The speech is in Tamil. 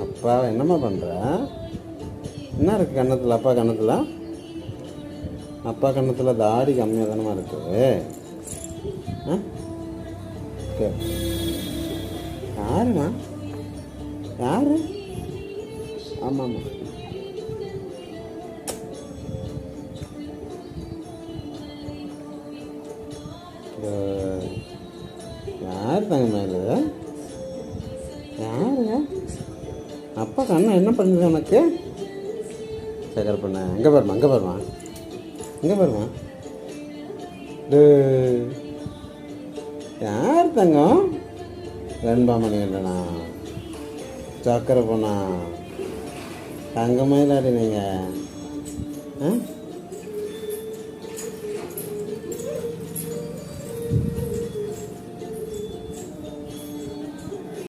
அப்பா என்னம்மா பண்ணுற? என்ன இருக்குது கன்னத்தில்? அப்பா கன்னத்தில்? அப்பா கன்னத்தில் தாடி கம்மியாக தானம்மா இருக்குது. ஆ சரி. யாருண்ணா? யார்? ஆமாம்மா. யார் தங்கம்மா இது? யாருங்க? அப்பா கண்ணா என்ன பண்ணுது உனக்கு? சக்கரை பண்ண எங்கே பாருமா, அங்கே பாருமா, இங்கே பாருமா. யார் தங்கம்? வெண்பாமணி இல்லைண்ணா, சக்கரை பொண்ணா, தங்கமாக இல்லாடி நீங்கள். ஆ